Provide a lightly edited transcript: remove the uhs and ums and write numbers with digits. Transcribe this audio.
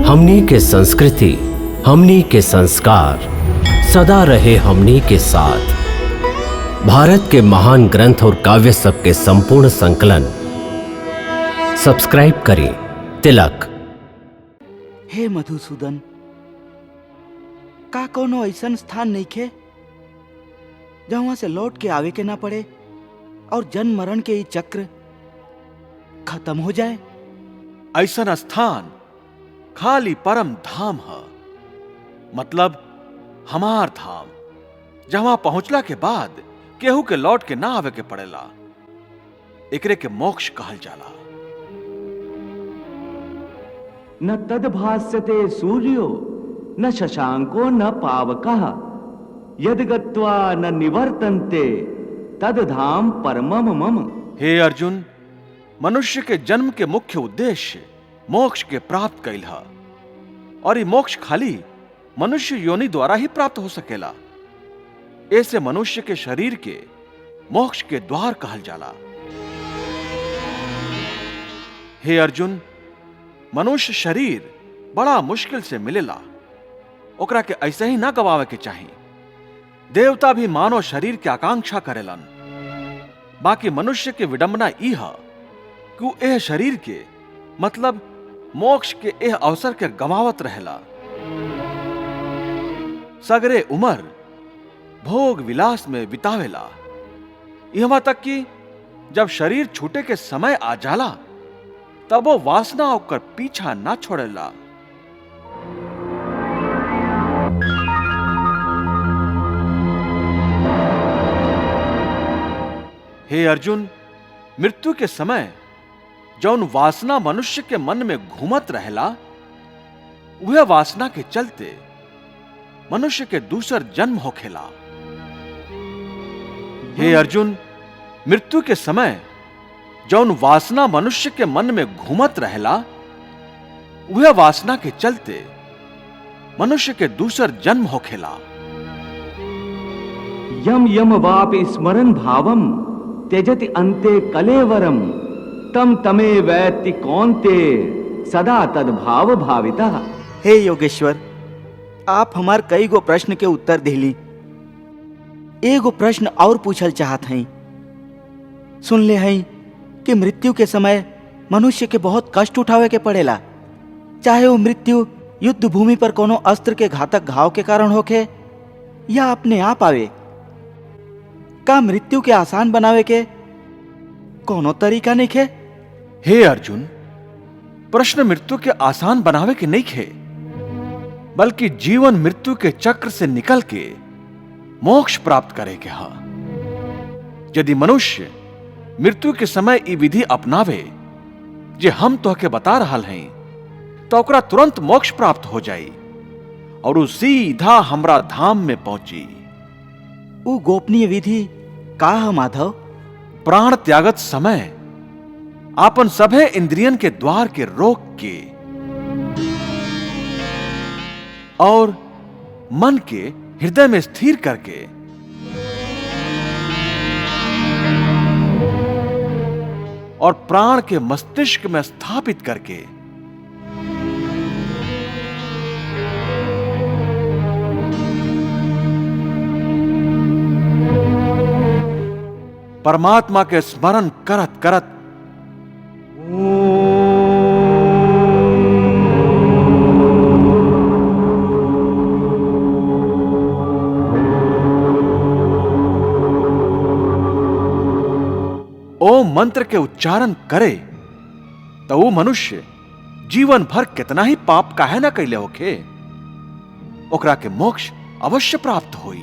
हमनी के संस्कृति, हमनी के संस्कार सदा रहे हमनी के साथ। भारत के महान ग्रंथ और काव्य सब के संपूर्ण संकलन सब्सक्राइब करें तिलक। हे मधुसूदन, का कोनो ऐसन स्थान नहीं खे जहाँ से लौट के आवे के ना पड़े और जन्म मरण के ये चक्र खत्म हो जाए? ऐसा स्थान खाली परम धाम है, मतलब हमार धाम, जहां पहुंचला के बाद केहू के लौट के ना आवे के पड़ेला। एकरे के मोक्ष कहल जाला। न तद्भास्यते सूर्यो न शशांको न पावकः यद गत्वा न निवर्तन्ते तद धाम परमम मम। हे अर्जुन, मनुष्य के जन्म के मुख्य उद्देश्य मोक्ष के प्राप्त कैल है, और ये मोक्ष खाली मनुष्य योनि द्वारा ही प्राप्त हो सकेला। ऐसे मनुष्य के शरीर के मोक्ष के द्वार कहल जाला। हे अर्जुन, मनुष्य शरीर बड़ा मुश्किल से मिलेला, ओकरा के ऐसे ही ना गवावे के चाहिए। देवता भी मानव शरीर के आकांक्षा करेलन। बाकी मनुष्य के विडंबना ई है कि एह शरीर के मतलब मोक्ष के एह अवसर के गवावत रहेला। सगरे उमर भोग विलास में बितावेला, यहाँ तक कि जब शरीर छूटे के समय आ जाला तब वो वासना होकर पीछा ना छोड़ेला। हे अर्जुन, मृत्यु के समय जौन वासना मनुष्य के मन में घूमत रहेला, वह वासना के चलते मनुष्य के दूसर जन्म होखेला। हे अर्जुन, मृत्यु के समय जौन वासना मनुष्य के मन में घूमत रहेला, वह वासना के चलते मनुष्य के दूसर जन्म होखेला। यम यम वापि स्मरन् भावम त्यजति अन्ते कलेवरम तम तमे वैति कौन्ते सदा तद भाव भाविता। हे योगेश्वर, आप हमार कई गो प्रश्न के उत्तर दिली। एगो प्रश्न और पूछल चाहत हैं। सुन ले हैं कि मृत्यु के समय मनुष्य के बहुत कष्ट उठावे के पड़ेला, चाहे वो मृत्यु युद्ध भूमि पर कोनो अस्त्र के घातक घाव के कारण होखे या अपने आप आवे। का मृत्यु के आसान बनावे के कोनो तरीका नहीं खे? हे अर्जुन, प्रश्न मृत्यु के आसान बनावे के नहीं खे, बल्कि जीवन मृत्यु के चक्र से निकल के मोक्ष प्राप्त करे के हा। यदि मनुष्य मृत्यु के समय ई विधि अपनावे जे हम तोहके बता रहल हैं, तो ओकरा तुरंत मोक्ष प्राप्त हो जाई और उ सीधा हमरा धाम में पहुंची। वो गोपनीय विधि का है माधव? प्राण त्यागत समय आपन सभे इंद्रियन के द्वार के रोक के और मन के हृदय में स्थिर करके और प्राण के मस्तिष्क में स्थापित करके परमात्मा के स्मरण करत करत ओम मंत्र के उच्चारण करे तो वो मनुष्य जीवन भर कितना ही पाप काहे ना कैले होखे, ओकरा के मोक्ष अवश्य प्राप्त होई।